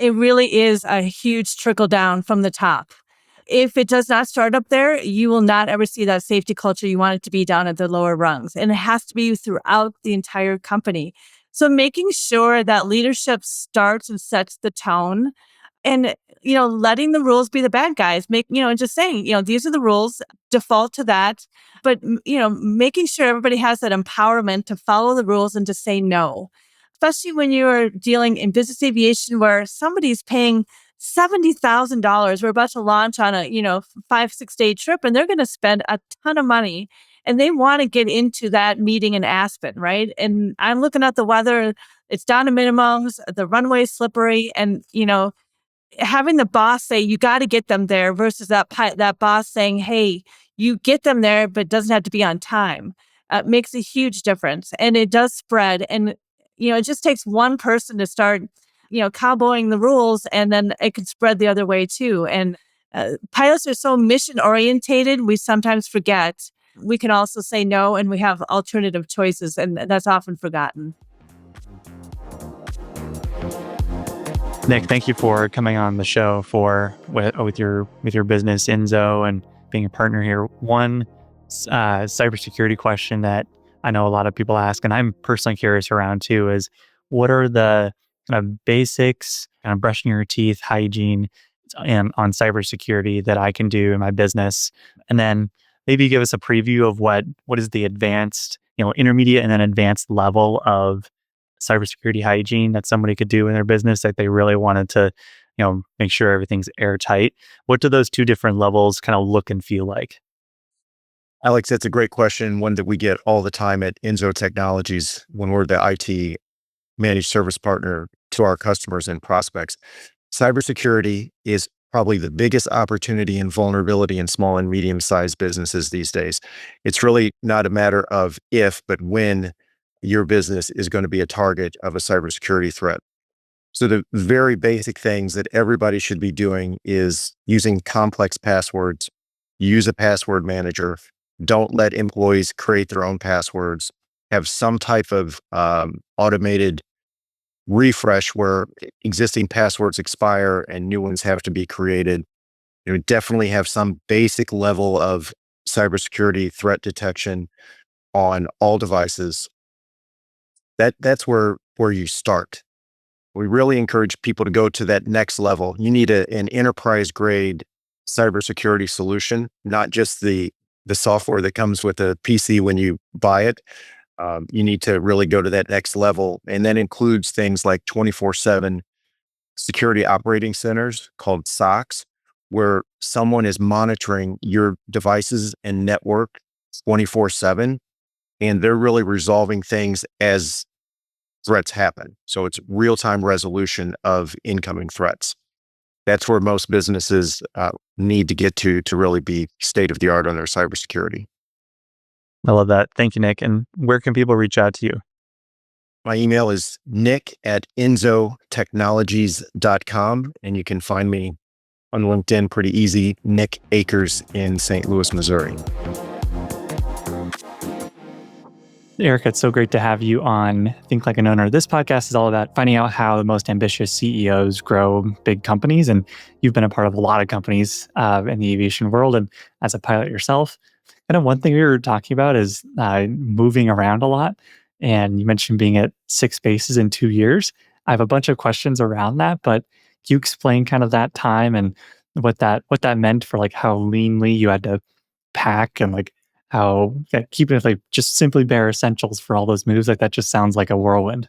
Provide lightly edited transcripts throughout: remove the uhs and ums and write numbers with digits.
It really is a huge trickle down from the top. If it does not start up there, you will not ever see that safety culture you want it to be down at the lower rungs. And it has to be throughout the entire company. So making sure that leadership starts and sets the tone and, letting the rules be the bad guys, just saying, these are the rules, default to that. But, making sure everybody has that empowerment to follow the rules and to say no, especially when you're dealing in business aviation where somebody's paying $70,000. We're about to launch on a, 5-6 day trip and they're going to spend a ton of money and they want to get into that meeting in Aspen, right? And I'm looking at the weather, it's down to minimums, the runway's slippery, and, having the boss say, you got to get them there versus that boss saying, hey, you get them there, but it doesn't have to be on time, makes a huge difference. And it does spread. And, it just takes one person to start, cowboying the rules, and then it can spread the other way too. And pilots are so mission orientated, we sometimes forget. We can also say no, and we have alternative choices, and that's often forgotten. Nick, thank you for coming on the show with your business Inzo and being a partner here. One cybersecurity question that I know a lot of people ask, and I'm personally curious around too, is what are the kind of basics, kind of brushing your teeth, hygiene, and on cybersecurity that I can do in my business? And then maybe give us a preview of what is the advanced, intermediate and then advanced level of cybersecurity hygiene that somebody could do in their business that they really wanted to, make sure everything's airtight. What do those two different levels kind of look and feel like? Alex, that's a great question, one that we get all the time at Inzo Technologies when we're the IT managed service partner to our customers and prospects. Cybersecurity is probably the biggest opportunity and vulnerability in small and medium-sized businesses these days. It's really not a matter of if, but when your business is going to be a target of a cybersecurity threat. So the very basic things that everybody should be doing is using complex passwords, use a password manager, don't let employees create their own passwords, have some type of automated refresh where existing passwords expire and new ones have to be created. Definitely have some basic level of cybersecurity threat detection on all devices. That's where you start. We really encourage people to go to that next level. You need an enterprise grade cybersecurity solution, not just the software that comes with a PC when you buy it. You need to really go to that next level. And that includes things like 24/7 security operating centers called SOCs, where someone is monitoring your devices and network 24/7. And they're really resolving things as threats happen. So it's real-time resolution of incoming threats. That's where most businesses need to get to really be state-of-the-art on their cybersecurity. I love that. Thank you, Nick. And where can people reach out to you? My email is nick@inzotechnologies.com, and you can find me on LinkedIn pretty easy, Nick Akers in St. Louis, Missouri. Erika, it's so great to have you on Think Like an Owner. This podcast is all about finding out how the most ambitious CEOs grow big companies. And you've been a part of a lot of companies in the aviation world and as a pilot yourself. And one thing we were talking about is moving around a lot. And you mentioned being at 6 bases in 2 years. I have a bunch of questions around that, but can you explain kind of that time and what that meant for like how leanly you had to pack and like how keeping it like just simply bare essentials for all those moves, like that just sounds like a whirlwind.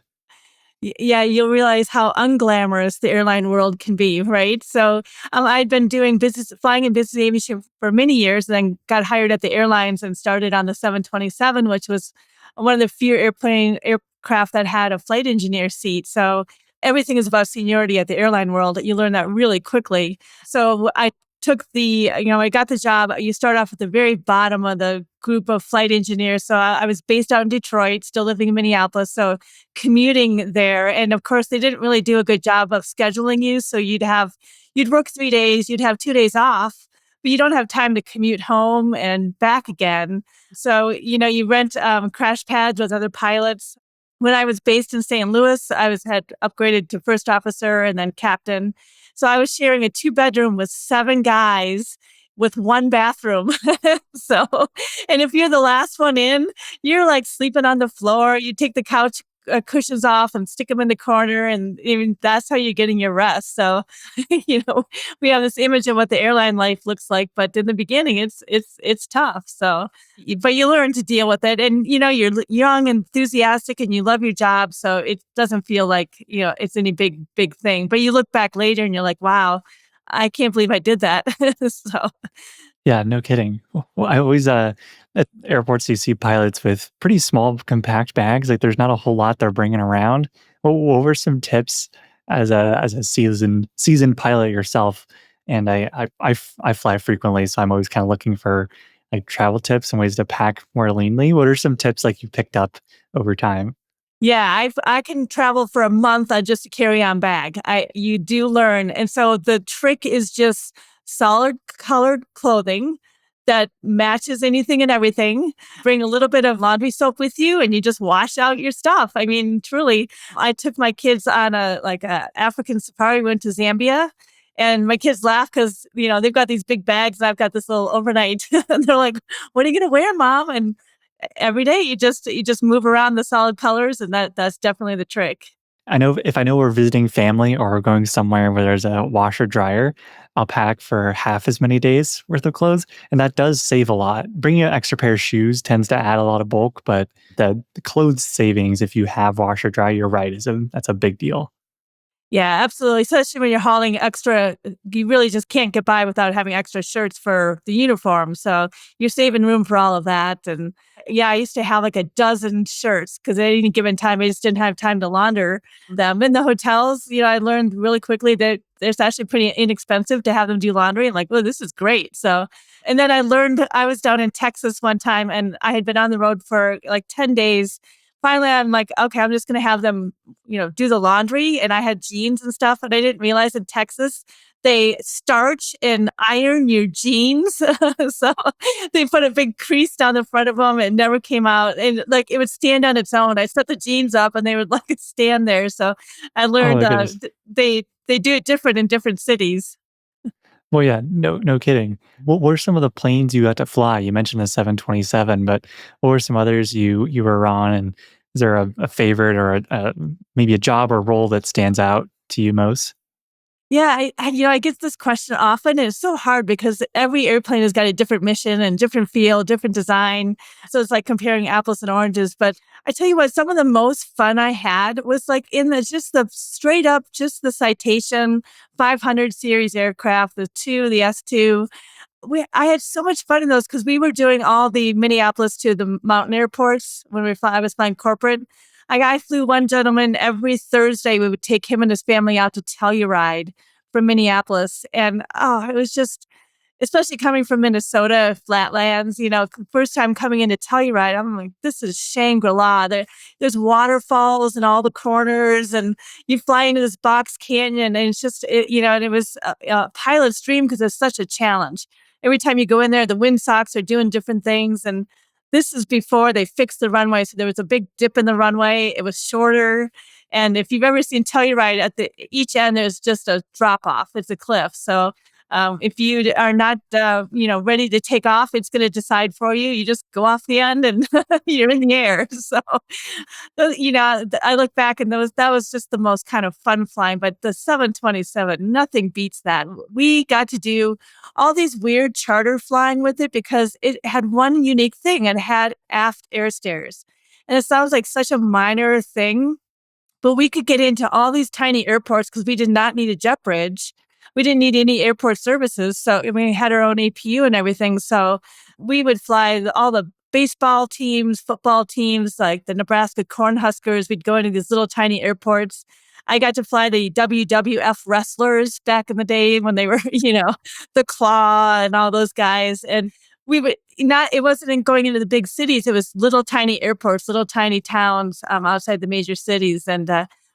Yeah, you'll realize how unglamorous the airline world can be, right? So I'd been doing flying in business aviation for many years, and then got hired at the airlines and started on the 727, which was one of the few aircraft that had a flight engineer seat. So everything is about seniority at the airline world. You learn that really quickly. So I got the job. You start off at the very bottom of the group of flight engineers. So I was based out in Detroit, still living in Minneapolis. So commuting there. And of course, they didn't really do a good job of scheduling you. So you'd work 3 days, you'd have 2 days off, but you don't have time to commute home and back again. So, you rent crash pads with other pilots. When I was based in St. Louis, had upgraded to first officer and then captain. So I was sharing a 2-bedroom with 7 guys with 1 bathroom. So, and if you're the last one in, you're like sleeping on the floor. You take the couch cushions off and stick them in the corner, and even that's how you're getting your rest. So, we have this image of what the airline life looks like, but in the beginning, it's tough. So, but you learn to deal with it, and you're young, enthusiastic, and you love your job, so it doesn't feel like it's any big thing. But you look back later, and you're like, wow, I can't believe I did that. So. Yeah, no kidding. Well, I always at airports you see pilots with pretty small, compact bags. Like there's not a whole lot they're bringing around. What were some tips as a seasoned pilot yourself? And I fly frequently, so I'm always kind of looking for like travel tips and ways to pack more leanly. What are some tips like you picked up over time? Yeah, I can travel for a month on just a carry-on bag. You do learn. And so the trick is just solid colored clothing that matches anything and everything. Bring a little bit of laundry soap with you and you just wash out your stuff. I mean, truly, I took my kids on a African safari, went to Zambia. And my kids laugh because, they've got these big bags and I've got this little overnight. And they're like, what are you going to wear, Mom? And every day you just move around the solid colors, and that's definitely the trick. I know we're visiting family or we're going somewhere where there's a washer dryer, I'll pack for half as many days worth of clothes, and that does save a lot. Bringing an extra pair of shoes tends to add a lot of bulk, but the clothes savings if you have washer dryer, you're right, that's a big deal. Yeah, absolutely. Especially when you're hauling extra, you really just can't get by without having extra shirts for the uniform. So you're saving room for all of that. And yeah, I used to have like a dozen shirts because at any given time, I just didn't have time to launder them. In the hotels, I learned really quickly that it's actually pretty inexpensive to have them do laundry. And like, oh, this is great. So, and then I learned, I was down in Texas one time and I had been on the road for like 10 days. Finally, I'm like, okay, I'm just going to have them, do the laundry. And I had jeans and stuff. And I didn't realize in Texas, they starch and iron your jeans. So they put a big crease down the front of them. It never came out. And like it would stand on its own. I set the jeans up and they would like stand there. So I Oh learned my goodness. they do it different in different cities. Well, yeah, no kidding. What were some of the planes you got to fly? You mentioned the 727, but what were some others you were on? And is there a favorite or maybe a job or role that stands out to you most? Yeah, I get this question often, and it's so hard because every airplane has got a different mission and different feel, different design. So it's like comparing apples and oranges. But I tell you what, some of the most fun I had was like in the straight up, just the Citation 500 series aircraft, the S2. I had so much fun in those because we were doing all the Minneapolis to the mountain airports when I was flying corporate. I flew one gentleman every Thursday. We would take him and his family out to Telluride from Minneapolis. And it was just, especially coming from Minnesota, flatlands, first time coming into Telluride, I'm like, this is Shangri-La. There's waterfalls in all the corners, and you fly into this box canyon, and it's just, and it was a pilot's dream because it's such a challenge. Every time you go in there, the windsocks are doing different things. And this is before they fixed the runway. So there was a big dip in the runway. It was shorter. And if you've ever seen Telluride, at each end, there's just a drop off. It's a cliff. So if you are not, ready to take off, it's going to decide for you. You just go off the end and you're in the air. So, I look back and that was just the most kind of fun flying. But the 727, nothing beats that. We got to do all these weird charter flying with it because it had one unique thing. It had aft air stairs. And it sounds like such a minor thing, but we could get into all these tiny airports because we did not need a jet bridge. We didn't need any airport services. So we had our own APU and everything. So we would fly all the baseball teams, football teams, like the Nebraska Cornhuskers. We'd go into these little tiny airports. I got to fly the WWF wrestlers back in the day when they were, the Claw and all those guys. And we would not, it wasn't in going into the big cities. It was little tiny airports, little tiny towns outside the major cities. And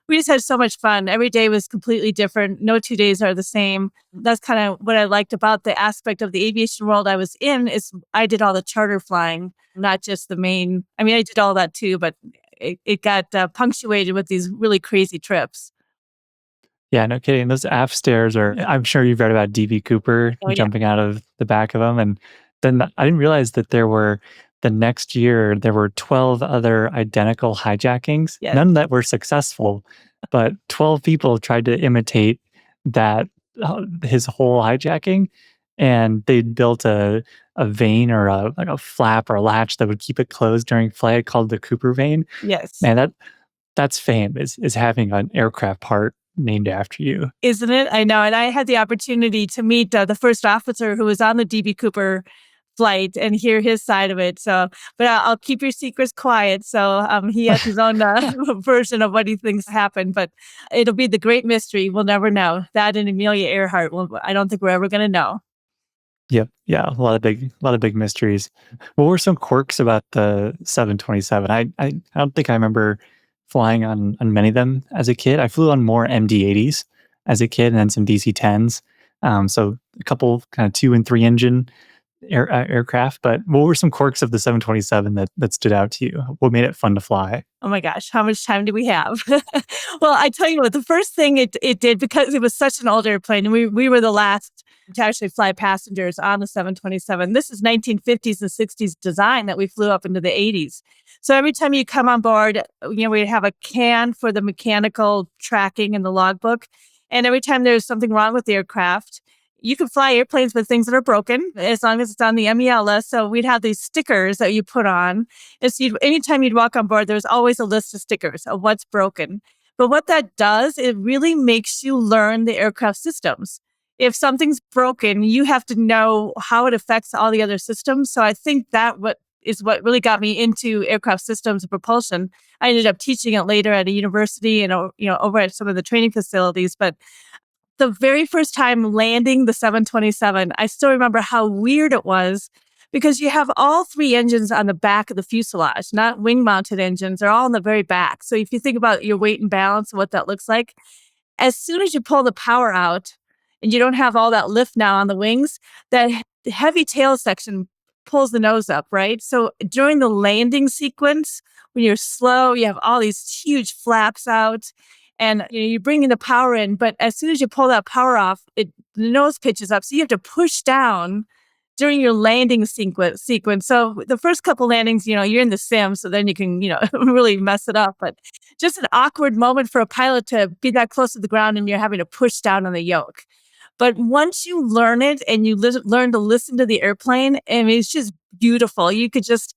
we just had so much fun. Every day was completely different. No 2 days are the same. That's kind of what I liked about the aspect of the aviation world I was in is I did all the charter flying, not just the main. I mean, I did all that too, but it got punctuated with these really crazy trips. Yeah, no kidding. Those aft stairs are, I'm sure you've read about DB Cooper Oh yeah. jumping out of the back of them. And then I didn't realize that the next year, there were 12 other identical hijackings, Yes. none that were successful, but 12 people tried to imitate that, his whole hijacking. And they built a vane or like a flap or a latch that would keep it closed during flight called the Cooper vane. Yes. Man, that's fame is having an aircraft part named after you. Isn't it? I know. And I had the opportunity to meet the first officer who was on the DB Cooper flight and hear his side of it. So, but I'll keep your secrets quiet. So, he has his own version of what he thinks happened, but it'll be the great mystery. We'll never know. That and Amelia Earhart. Well, I don't think we're ever going to know. Yep. Yeah. A lot of big mysteries. What were some quirks about the 727? I don't think I remember flying on many of them as a kid. I flew on more MD-80s as a kid and then some DC-10s. So a couple kind of 2 and 3 engine aircraft. But what were some quirks of the 727 that stood out to you? What made it fun to fly? Oh my gosh, how much time do we have? Well, I tell you what, the first thing it did, because it was such an old airplane, and we were the last to actually fly passengers on the 727. This is 1950s and 60s design that we flew up into the 80s. So every time you come on board, we'd have a can for the mechanical tracking in the logbook. And every time there's something wrong with the aircraft, you can fly airplanes with things that are broken as long as it's on the MEL list. So we'd have these stickers that you put on. And so anytime you'd walk on board, there's always a list of stickers of what's broken. But what that does, it really makes you learn the aircraft systems. If something's broken, you have to know how it affects all the other systems. So I think what really got me into aircraft systems and propulsion. I ended up teaching it later at a university and over at some of the training facilities. But the very first time landing the 727, I still remember how weird it was because you have all 3 engines on the back of the fuselage, not wing mounted engines. They're all in the very back. So if you think about your weight and balance and what that looks like, as soon as you pull the power out and you don't have all that lift now on the wings, that heavy tail section pulls the nose up, right? So during the landing sequence, when you're slow, you have all these huge flaps out and you're bringing the power in. But as soon as you pull that power off, the nose pitches up. So you have to push down during your landing sequence. So the first couple landings, you're in the sim, so then you can, really mess it up. But just an awkward moment for a pilot to be that close to the ground and you're having to push down on the yoke. But once you learn it and you learn to listen to the airplane, I mean, it's just beautiful. You could just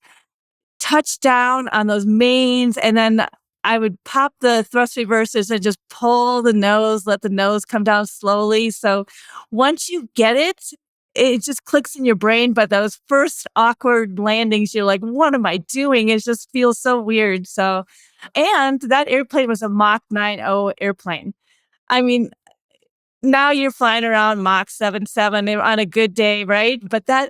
touch down on those mains, and then I would pop the thrust reversers and just pull the nose, let the nose come down slowly. So once you get it, it just clicks in your brain. But those first awkward landings, you're like, what am I doing? It just feels so weird. So, and that airplane was a Mach 9.0 airplane. I mean, now you're flying around Mach 7.7 on a good day, right?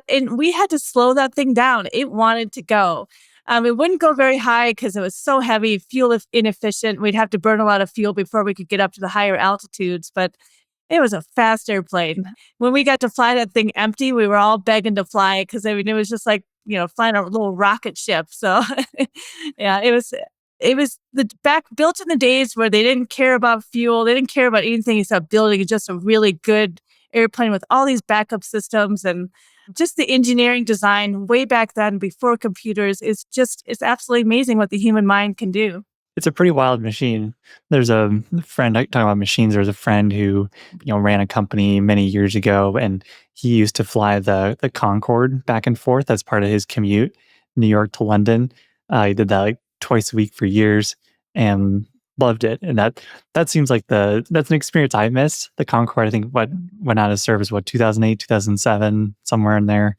And we had to slow that thing down. It wanted to go. It wouldn't go very high because it was so heavy, fuel inefficient. We'd have to burn a lot of fuel before we could get up to the higher altitudes, but it was a fast airplane. When we got to fly that thing empty, we were all begging to fly because it was just like, flying a little rocket ship. So yeah, it was built in the days where they didn't care about fuel. They didn't care about anything except building just a really good airplane with all these backup systems, and just the engineering design way back then before computers it's absolutely amazing what the human mind can do. It's a pretty wild machine. There's a friend, talking about machines, there's a friend who, ran a company many years ago, and he used to fly the Concorde back and forth as part of his commute, New York to London. He did that like twice a week for years and loved it. And that seems like that's an experience I missed. The Concorde, I think, went out of service, 2008, 2007, somewhere in there.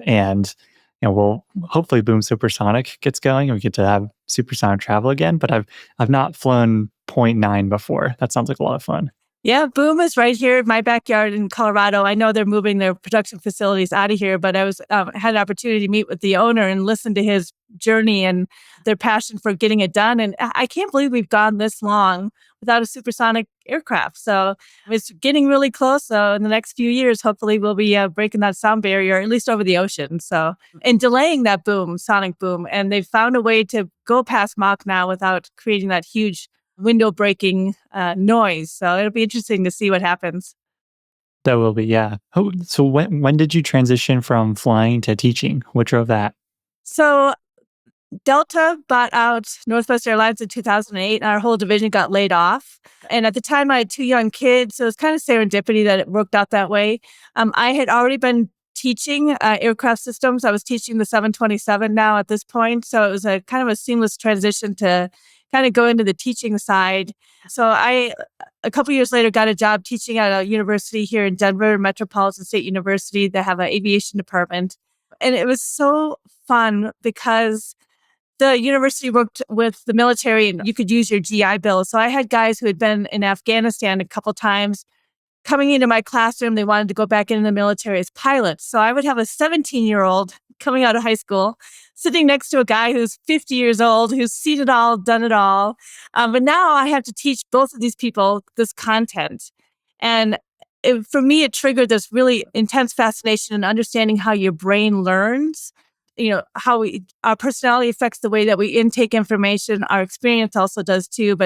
And we'll hopefully Boom Supersonic gets going and we get to have supersonic travel again. But I've not flown point 0.9 before. That sounds like a lot of fun. Yeah, Boom is right here in my backyard in Colorado. I know they're moving their production facilities out of here, but I was had an opportunity to meet with the owner and listen to his journey and their passion for getting it done. And I can't believe we've gone this long without a supersonic aircraft. So it's getting really close. So in the next few years, hopefully we'll be breaking that sound barrier, at least over the ocean. So and delaying that boom, sonic boom. And they've found a way to go past Mach now without creating that huge window breaking noise. So it'll be interesting to see what happens. That will be, yeah. Oh, so when did you transition from flying to teaching? What drove that? So Delta bought out Northwest Airlines in 2008, and our whole division got laid off. And at the time, I had two young kids, so it's kind of serendipity that it worked out that way. I had already been teaching aircraft systems. I was teaching the 727 now at this point, so it was a kind of a seamless transition to kind of go into the teaching side. So a couple years later, got a job teaching at a university here in Denver, Metropolitan State University. They have an aviation department, and it was so fun because the university worked with the military and you could use your GI Bill. So I had guys who had been in Afghanistan a couple times coming into my classroom. They wanted to go back into the military as pilots. So I would have a 17-year-old coming out of high school sitting next to a guy who's 50 years old, who's seen it all, done it all. But now I have to teach both of these people this content. And for me, it triggered this really intense fascination in understanding how your brain learns, how our personality affects the way that we intake information. Our experience also does too.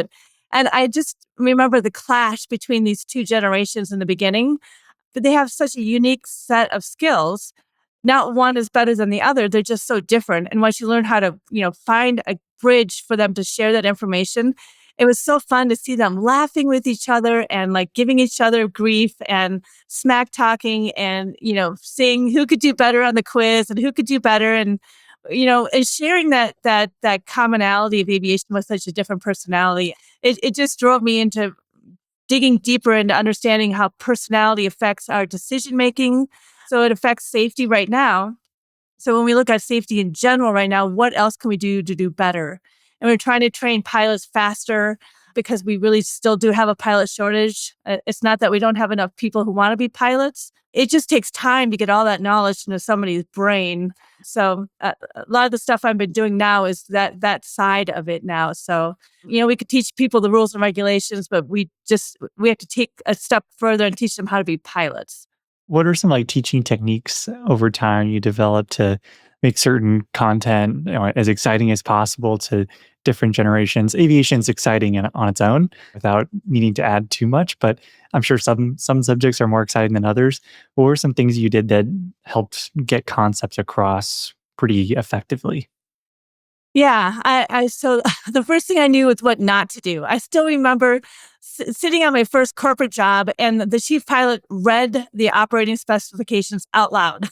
And I just remember the clash between these two generations in the beginning, but they have such a unique set of skills. Not one is better than the other. They're just so different. And once you learn how to, find a bridge for them to share that information, it was so fun to see them laughing with each other and like giving each other grief and smack talking and, seeing who could do better on the quiz and who could do better. And sharing that commonality of aviation with such a different personality, it just drove me into digging deeper into understanding how personality affects our decision making. So it affects safety right now. So when we look at safety in general right now, what else can we do to do better? And we're trying to train pilots faster because we really still do have a pilot shortage. It's not that we don't have enough people who want to be pilots. It just takes time to get all that knowledge into somebody's brain. So a lot of the stuff I've been doing now is that side of it now. So, we could teach people the rules and regulations, but we have to take a step further and teach them how to be pilots. What are some like teaching techniques over time you develop to make certain content as exciting as possible to different generations? Aviation's exciting on its own without needing to add too much, but I'm sure some subjects are more exciting than others. What were some things you did that helped get concepts across pretty effectively? Yeah, so the first thing I knew was what not to do. I still remember sitting on my first corporate job, and the chief pilot read the operating specifications out loud,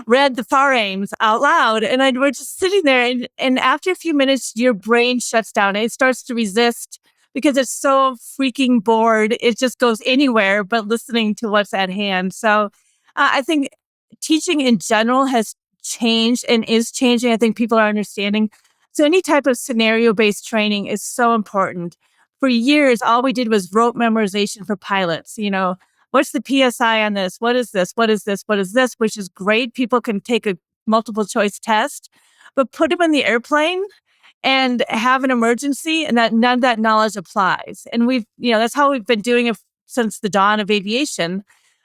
read the FAR aims out loud, and we're just sitting there. And after a few minutes, your brain shuts down. It starts to resist because it's so freaking bored. It just goes anywhere but listening to what's at hand. So I think teaching in general has changed and is changing. I think people are understanding. So any type of scenario-based training is so important. For years, all we did was rote memorization for pilots. What's the PSI on this? What is this? What is this? What is this? Which is great. People can take a multiple choice test, but put them in the airplane and have an emergency, and that none of that knowledge applies. And that's how we've been doing it since the dawn of aviation.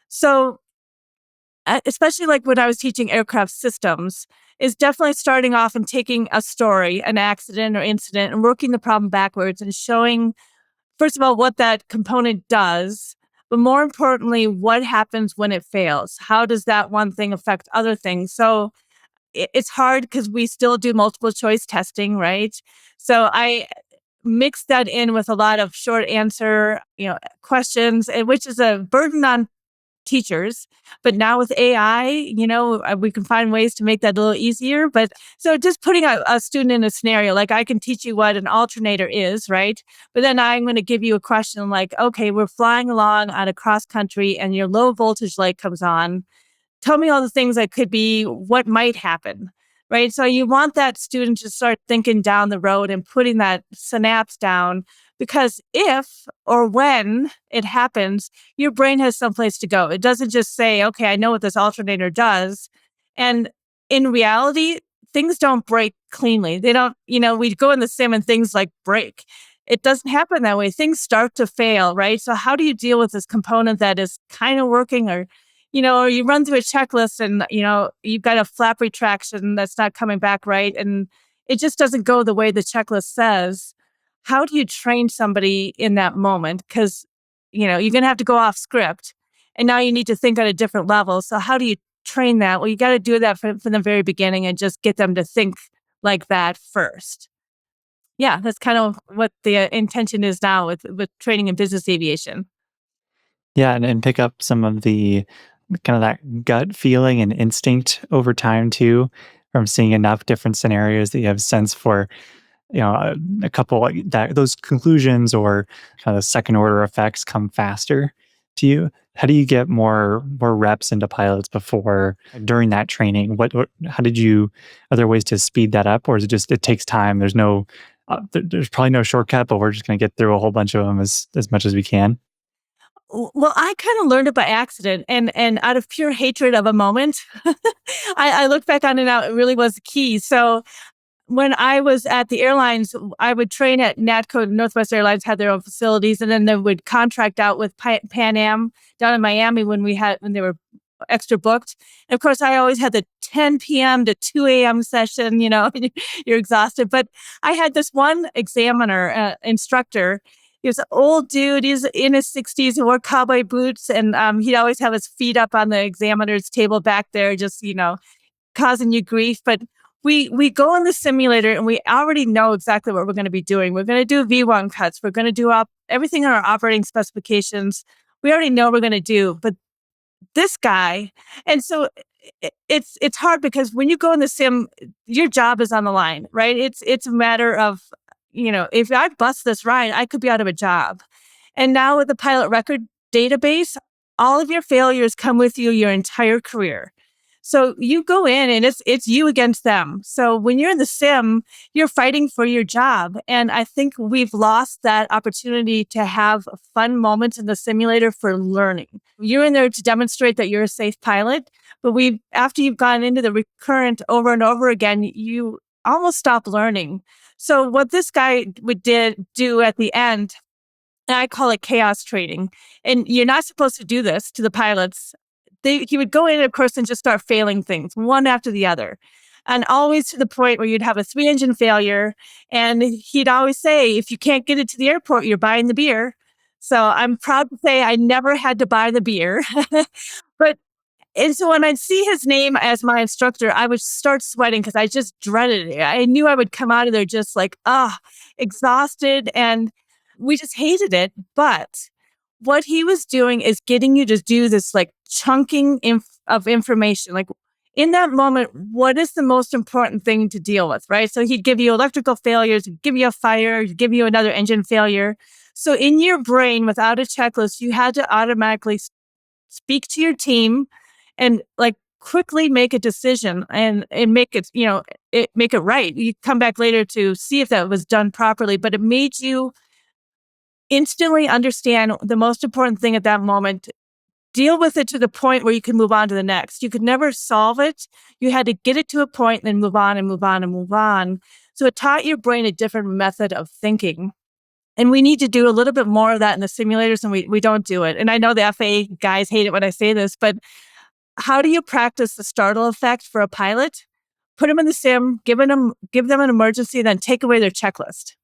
So especially like when I was teaching aircraft systems, is definitely starting off and taking a story, an accident or incident, and working the problem backwards and showing, first of all, what that component does, but more importantly, what happens when it fails. How does that one thing affect other things? So it's hard because we still do multiple choice testing, right? So I mix that in with a lot of short answer, questions, which is a burden on teachers. But now with AI, we can find ways to make that a little easier. But so just putting a student in a scenario, like I can teach you what an alternator is, right? But then I'm going to give you a question like, okay, we're flying along on a cross country and your low voltage light comes on. Tell me all the things that could be, what might happen, right? So you want that student to start thinking down the road and putting that synapse down because if or when it happens, your brain has someplace to go. It doesn't just say, okay, I know what this alternator does. And in reality, things don't break cleanly. They don't, we go in the sim and things like break. It doesn't happen that way. Things start to fail, right? So how do you deal with this component that is kind of working, or you run through a checklist and, you've got a flap retraction that's not coming back right. And it just doesn't go the way the checklist says. How do you train somebody in that moment? Because, you're going to have to go off script and now you need to think at a different level. So how do you train that? Well, you got to do that from the very beginning and just get them to think like that first. Yeah, that's kind of what the intention is now with training in business aviation. Yeah, and pick up some of the kind of that gut feeling and instinct over time too, from seeing enough different scenarios that you have sense for, a couple like that, those conclusions or kind of second order effects come faster to you. How do you get more reps into pilots before during that training? How did you? Are there ways to speed that up, or is it just it takes time? There's no, there's probably no shortcut, but we're just going to get through a whole bunch of them as much as we can. Well, I kind of learned it by accident and out of pure hatred of a moment. I look back on it now, it really was the key. So when I was at the airlines, I would train at NATCO. Northwest Airlines had their own facilities, and then they would contract out with Pan Am down in Miami when they were extra booked. And of course, I always had the 10 p.m. to 2 a.m. session. You're exhausted. But I had this one examiner, instructor. He was an old dude. He's in his 60s. He wore cowboy boots, and he'd always have his feet up on the examiner's table back there, just causing you grief. But we go in the simulator and we already know exactly what we're going to be doing. We're going to do V1 cuts. We're going to do everything in our operating specifications. We already know what we're going to do. But this guy, and so it's hard because when you go in the sim, your job is on the line, right? It's a matter of, if I bust this ride, I could be out of a job. And now with the pilot record database, all of your failures come with you your entire career. So you go in and it's you against them. So when you're in the sim, you're fighting for your job. And I think we've lost that opportunity to have fun moments in the simulator for learning. You're in there to demonstrate that you're a safe pilot, but after you've gone into the recurrent over and over again, you almost stop learning. So what this guy would do at the end, and I call it chaos training. And you're not supposed to do this to the pilots. He would go in, of course, and just start failing things one after the other. And always to the point where you'd have a 3-engine failure. And he'd always say, if you can't get it to the airport, you're buying the beer. So I'm proud to say I never had to buy the beer. But and so when I'd see his name as my instructor, I would start sweating because I just dreaded it. I knew I would come out of there just like, exhausted. And we just hated it. But what he was doing is getting you to do this like chunking of information. Like in that moment, what is the most important thing to deal with, right? So he'd give you electrical failures, give you a fire, give you another engine failure. So in your brain, without a checklist, you had to automatically speak to your team and like quickly make a decision and make it, make it right. You come back later to see if that was done properly, but it made you instantly understand the most important thing at that moment, deal with it to the point where you can move on to the next. You could never solve it. You had to get it to a point and then move on and move on and move on. So it taught your brain a different method of thinking. And we need to do a little bit more of that in the simulators, and we don't do it. And I know the FAA guys hate it when I say this, but how do you practice the startle effect for a pilot? Put them in the sim, give them an emergency, then take away their checklist.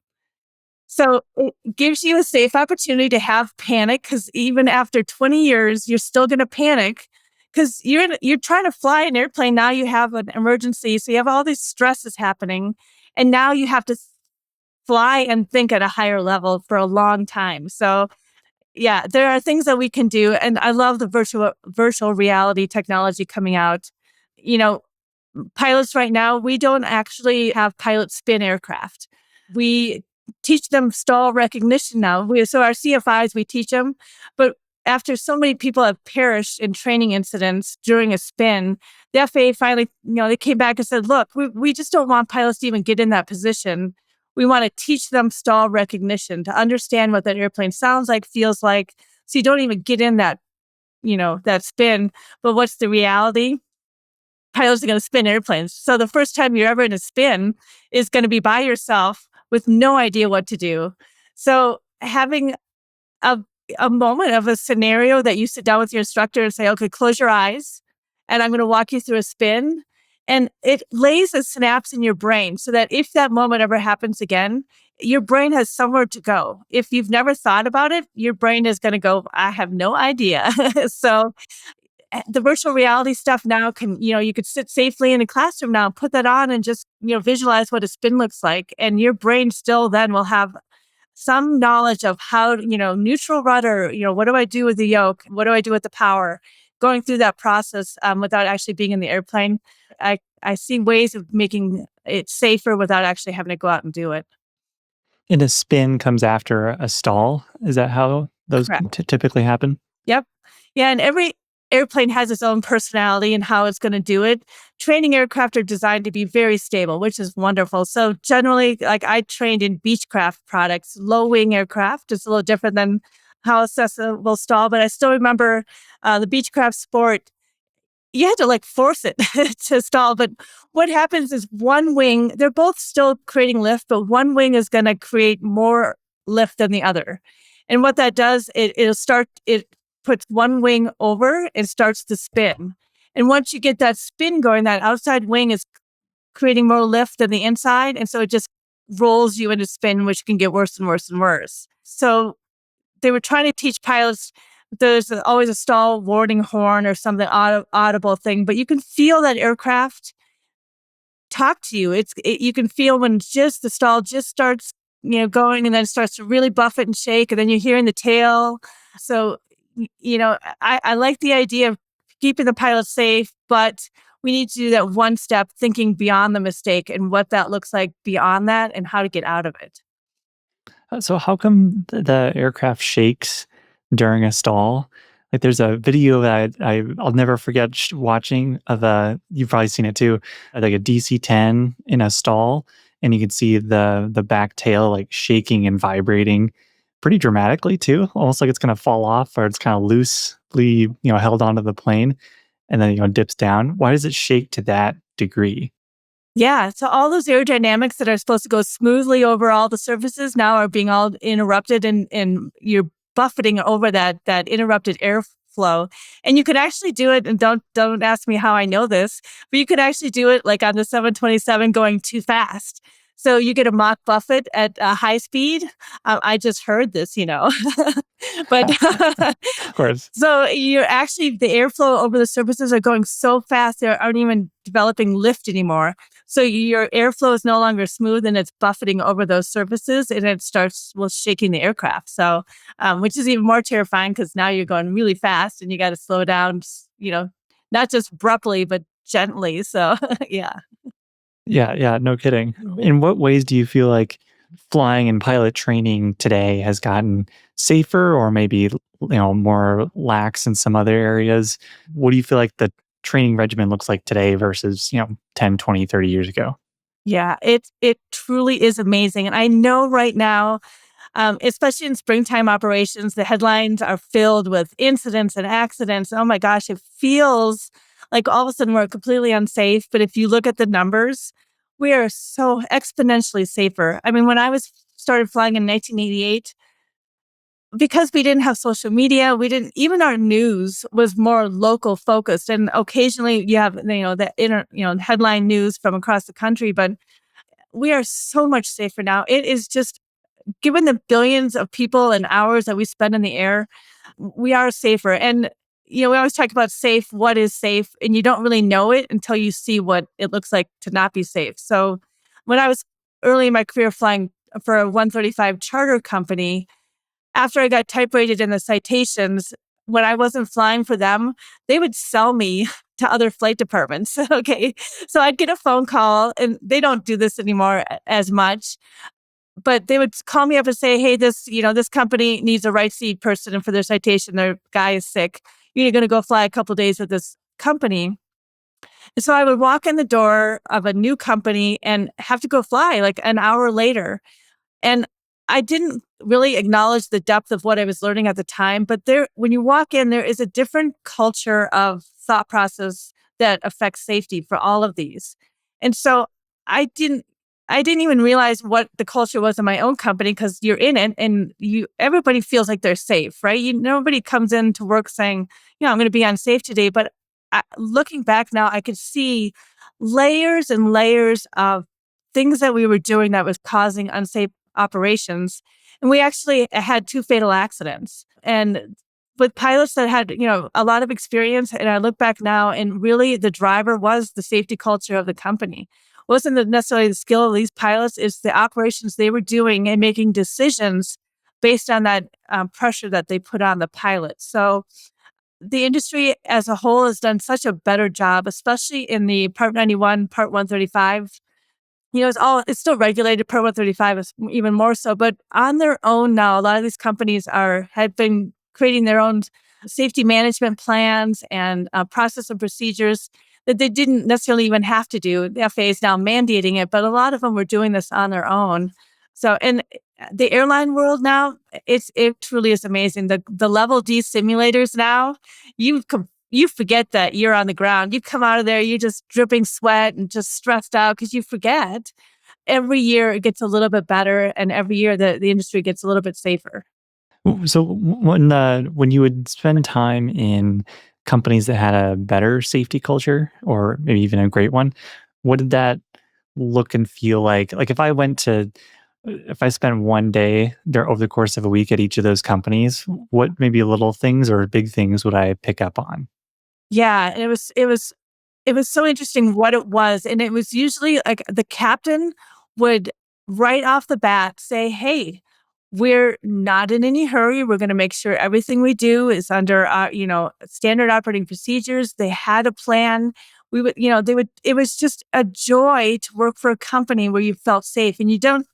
So it gives you a safe opportunity to have panic, because even after 20 years, you're still going to panic because you're trying to fly an airplane. Now you have an emergency. So you have all these stresses happening. And now you have to fly and think at a higher level for a long time. So yeah, there are things that we can do. And I love the virtual reality technology coming out. Pilots right now, we don't actually have pilots spin aircraft. We teach them stall recognition now. So our CFIs, we teach them. But after so many people have perished in training incidents during a spin, the FAA finally, they came back and said, look, we just don't want pilots to even get in that position. We want to teach them stall recognition to understand what that airplane sounds like, feels like. So you don't even get in that, that spin. But what's the reality? Pilots are going to spin airplanes. So the first time you're ever in a spin is going to be by yourself with no idea what to do. So having a, a moment of a scenario that you sit down with your instructor and say, okay, close your eyes and I'm going to walk you through a spin. And it lays a synapse in your brain so that if that moment ever happens again, your brain has somewhere to go. If you've never thought about it, your brain is going to go, I have no idea. So the virtual reality stuff now you could sit safely in a classroom now, put that on and just, visualize what a spin looks like. And your brain still then will have some knowledge of how, neutral rudder, what do I do with the yoke? What do I do with the power? Going through that process without actually being in the airplane. I see ways of making it safer without actually having to go out and do it. And a spin comes after a stall. Is that how those Correct. typically happen? Yep. Yeah. And every airplane has its own personality and how it's going to do it. Training aircraft are designed to be very stable, which is wonderful. So generally, like I trained in Beechcraft products, low wing aircraft. It's a little different than how a Cessna will stall, but I still remember the Beechcraft Sport. You had to like force it to stall. But what happens is one wing, they're both still creating lift, but one wing is going to create more lift than the other. And what that does, it puts one wing over and starts to spin. And once you get that spin going, that outside wing is creating more lift than the inside. And so it just rolls you into spin, which can get worse and worse and worse. So they were trying to teach pilots there's always a stall warning horn or something audible thing, but you can feel that aircraft talk to you. You can feel when just the stall just starts, going and then it starts to really buffet and shake, and then you're hearing the tail. So, I like the idea of keeping the pilot safe, but we need to do that one step, thinking beyond the mistake and what that looks like beyond that and how to get out of it. So how come the aircraft shakes during a stall? Like there's a video that I'll never forget watching of you've probably seen it too, like a DC-10 in a stall, and you can see the back tail like shaking and vibrating pretty dramatically too, almost like it's gonna fall off or it's kind of loosely held onto the plane, and then dips down. Why does it shake to that degree? Yeah. So all those aerodynamics that are supposed to go smoothly over all the surfaces now are being all interrupted and you're buffeting over that interrupted airflow. And you could actually do it, and don't ask me how I know this, but you could actually do it like on the 727 going too fast. So you get a mock buffet at high speed. I just heard this, but Of course. so you're actually the airflow over the surfaces are going so fast they aren't even developing lift anymore. So your airflow is no longer smooth and it's buffeting over those surfaces and it starts shaking the aircraft. So, which is even more terrifying because now you're going really fast and you got to slow down, not just abruptly, but gently. So, yeah. Yeah, no kidding. In what ways do you feel like flying and pilot training today has gotten safer or maybe more lax in some other areas? What do you feel like the training regimen looks like today versus 10, 20, 30 years ago? Yeah, it truly is amazing. And I know right now, especially in springtime operations, the headlines are filled with incidents and accidents. Oh my gosh, it feels like all of a sudden we're completely unsafe. But if you look at the numbers, we are so exponentially safer. I mean, when I started flying in 1988, because we didn't have social media, we didn't even our news was more local focused. And occasionally you have the headline news from across the country, but we are so much safer now. It is just given the billions of people and hours that we spend in the air, we are safer. And, we always talk about safe, what is safe, and you don't really know it until you see what it looks like to not be safe. So when I was early in my career flying for a 135 charter company, after I got type rated in the citations, when I wasn't flying for them, they would sell me to other flight departments. Okay. So I'd get a phone call, and they don't do this anymore as much, but they would call me up and say, hey, this company needs a right seat person, and for their citation, their guy is sick. You're going to go fly a couple of days with this company. So I would walk in the door of a new company and have to go fly like an hour later. And I didn't really acknowledge the depth of what I was learning at the time. But when you walk in, there is a different culture of thought process that affects safety for all of these. And so I didn't, I didn't even realize what the culture was in my own company because you're in it and everybody feels like they're safe, right? Nobody comes into work saying, I'm going to be unsafe today. But looking back now, I could see layers and layers of things that we were doing that was causing unsafe operations. And we actually had two fatal accidents. And with pilots that had, a lot of experience, and I look back now and really the driver was the safety culture of the company. It wasn't necessarily the skill of these pilots, it's the operations they were doing and making decisions based on that pressure that they put on the pilot. So the industry as a whole has done such a better job, especially in the Part 91, Part 135. It's still regulated. Part 135 is even more so, but on their own now, a lot of these companies have been creating their own safety management plans and process and procedures that they didn't necessarily even have to do. The FAA is now mandating it, but a lot of them were doing this on their own. So, in the airline world now, it truly is amazing. The level D simulators now, you forget that you're on the ground. You come out of there, you're just dripping sweat and just stressed out because you forget. Every year it gets a little bit better, and every year the industry gets a little bit safer. So when you would spend time in companies that had a better safety culture, or maybe even a great one, what did that look and feel like? Like if I spent one day there over the course of a week at each of those companies, what maybe little things or big things would I pick up on? Yeah, and it was so interesting what it was. And it was usually like the captain would right off the bat say, "Hey, we're not in any hurry. We're going to make sure everything we do is under standard operating procedures." They had a plan. It was just a joy to work for a company where you felt safe, and you don't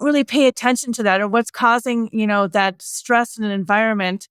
really pay attention to that or what's causing, that stress in an environment.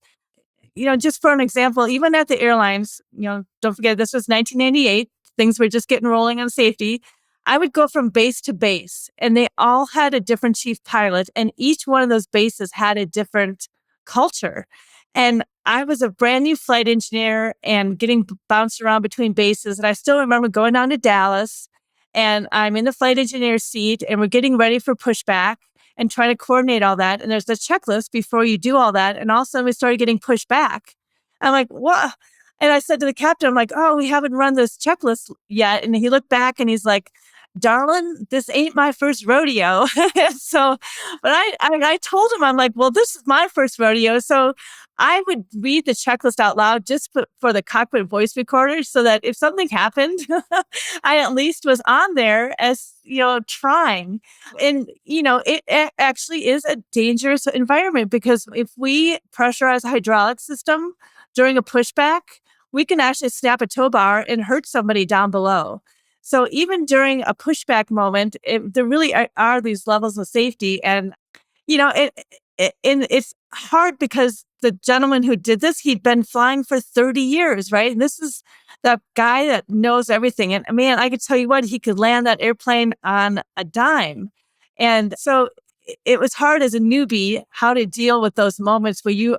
Just for an example, even at the airlines, don't forget this was 1998. Things were just getting rolling on safety. I would go from base to base, and they all had a different chief pilot, and each one of those bases had a different culture. And I was a brand new flight engineer and getting bounced around between bases. And I still remember going down to Dallas, and I'm in the flight engineer seat, and we're getting ready for pushback and trying to coordinate all that. And there's a checklist before you do all that. And all of a sudden we started getting pushed back. I'm like, what? And I said to the captain, I'm like, oh, we haven't run this checklist yet. And he looked back and he's like, darling, this ain't my first rodeo. So, but I told him, I'm like, well, this is my first rodeo. So I would read the checklist out loud just for the cockpit voice recorder so that if something happened, I at least was on there as, trying. And, it actually is a dangerous environment because if we pressurize a hydraulic system during a pushback, we can actually snap a tow bar and hurt somebody down below. So even during a pushback moment, there really are these levels of safety. And, and it's hard because the gentleman who did this, he'd been flying for 30 years, right? And this is the guy that knows everything. And man, I could tell you what, he could land that airplane on a dime. And so it was hard as a newbie how to deal with those moments where you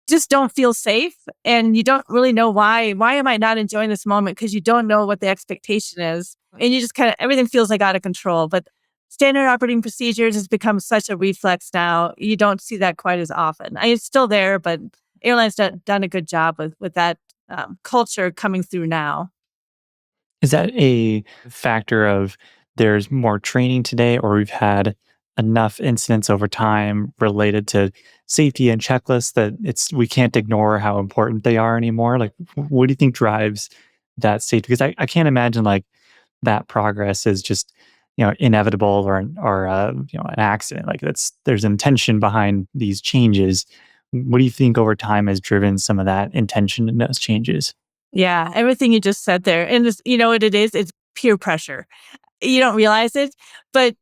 just don't feel safe and you don't really know why. Why am I not enjoying this moment? Because you don't know what the expectation is. And you just everything feels like out of control. But standard operating procedures has become such a reflex now. You don't see that quite as often. It's still there, but airlines done a good job with that culture coming through now. Is that a factor of there's more training today, or we've had enough incidents over time related to safety and checklists that we can't ignore how important they are anymore? Like, what do you think drives that safety? Because I can't imagine like that progress is just inevitable or an accident. Like there's intention behind these changes. What do you think over time has driven some of that intention in those changes? Yeah, everything you just said there. And this, you know what it is? It's peer pressure. You don't realize it, but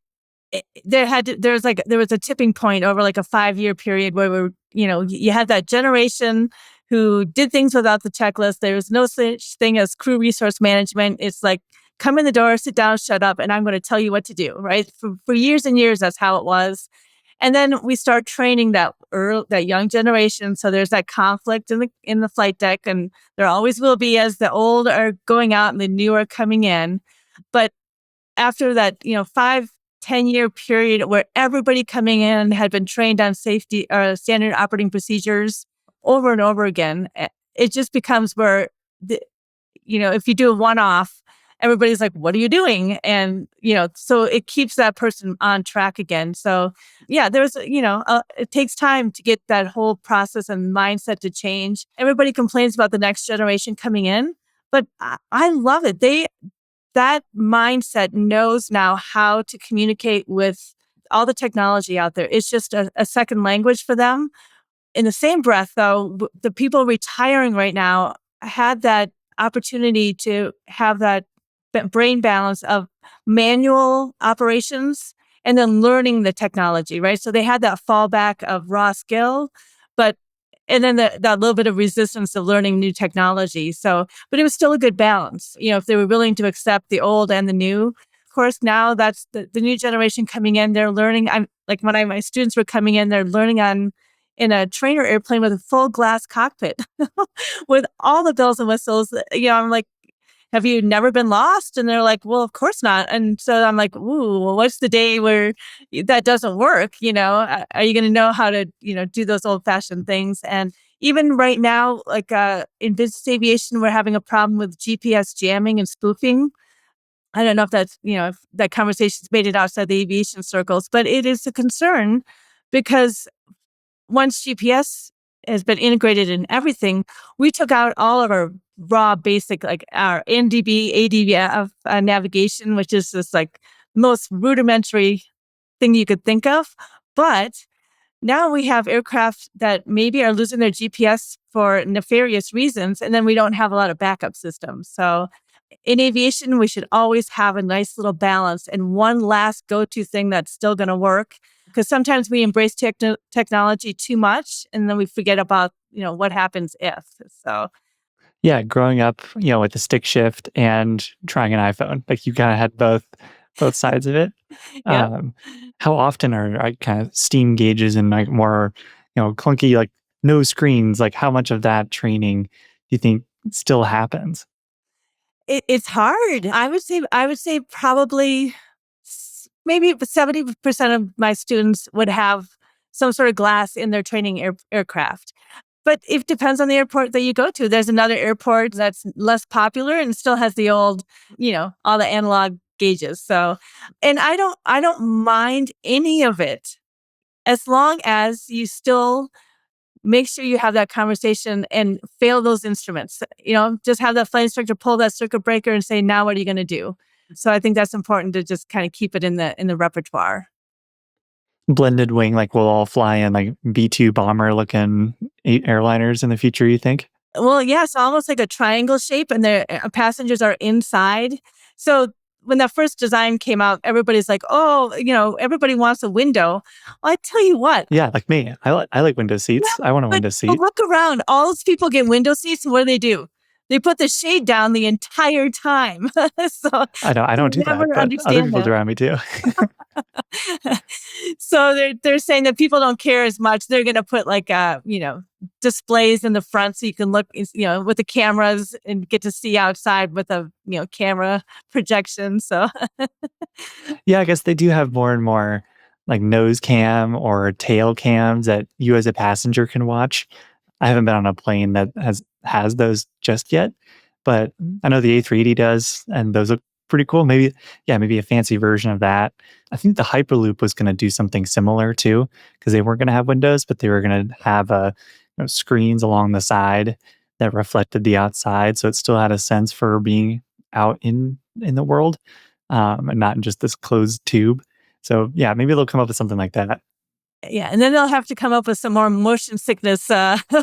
there was a tipping point over like a 5-year period where you had that generation who did things without the checklist. There was no such thing as crew resource management. It's like, come in the door, sit down, shut up, and I'm going to tell you what to do, right? For years and years, that's how it was. And then we start training that young generation. So there's that conflict in the flight deck, and there always will be as the old are going out and the new are coming in. But after that, 5-10 year period where everybody coming in had been trained on safety or standard operating procedures over and over again, it just becomes where if you do a one-off, everybody's like, what are you doing? And, so it keeps that person on track again. So yeah, it takes time to get that whole process and mindset to change. Everybody complains about the next generation coming in, but I love it. That mindset knows now how to communicate with all the technology out there. It's just a second language for them. In the same breath, though, the people retiring right now had that opportunity to have that brain balance of manual operations and then learning the technology, right? So they had that fallback of raw skill, and then that little bit of resistance of learning new technology. So, but it was still a good balance, if they were willing to accept the old and the new. Of course, now that's the new generation coming in. They're learning. I'm like when my students were coming in, they're learning in a trainer airplane with a full glass cockpit with all the bells and whistles. I'm like, have you never been lost? And they're like, well, of course not. And so I'm like, ooh, well, what's the day where that doesn't work? Are you going to know how to, do those old fashioned things? And even right now, like in business aviation, we're having a problem with GPS jamming and spoofing. I don't know if that's, if that conversation's made it outside the aviation circles, but it is a concern because once GPS has been integrated in everything, we took out all of our raw basic, like our NDB, ADVF navigation, which is this like most rudimentary thing you could think of. But now we have aircraft that maybe are losing their GPS for nefarious reasons, and then we don't have a lot of backup systems. So in aviation, we should always have a nice little balance and one last go-to thing that's still going to work. Because sometimes we embrace technology too much, and then we forget about what happens if. So Yeah, growing up, with the stick shift and trying an iPhone, like you kind of had both sides of it. yeah, How often are kind of steam gauges and like more, clunky like no screens? Like how much of that training do you think still happens? it's hard. I would say probably maybe 70% of my students would have some sort of glass in their training aircraft. But it depends on the airport that you go to. There's another airport that's less popular and still has the old, all the analog gauges. So, and I don't mind any of it as long as you still make sure you have that conversation and fail those instruments. Just have that flight instructor pull that circuit breaker and say, now what are you going to do? So I think that's important to just kind of keep it in the repertoire. Blended wing, like we'll all fly in like B-2 bomber looking airliners in the future, you think? Well, yeah, it's almost like a triangle shape, and the passengers are inside. So when that first design came out, everybody's like, "Oh, everybody wants a window." Well, I tell you what, Yeah, like me. I like window yeah, seats. I want a window but seat. look around. All those people get window seats, and what do? They put the shade down the entire time. So I I don't do that, never but other understand people that. do around me too. So they're saying that people don't care as much. They're going to put like displays in the front so you can look with the cameras and get to see outside with a camera projection. So Yeah, I guess they do have more and more like nose cam or tail cams that you as a passenger can watch. I haven't been on a plane that has those just yet, but I know the A380 does, and those look pretty cool. Maybe, yeah, maybe a fancy version of that. I think the Hyperloop was going to do something similar too, because they weren't going to have windows, but they were going to have screens along the side that reflected the outside, so it still had a sense for being out in the world, and not just this closed tube. So yeah, maybe they'll come up with something like that. yeah, and then they'll have to come up with some more motion sickness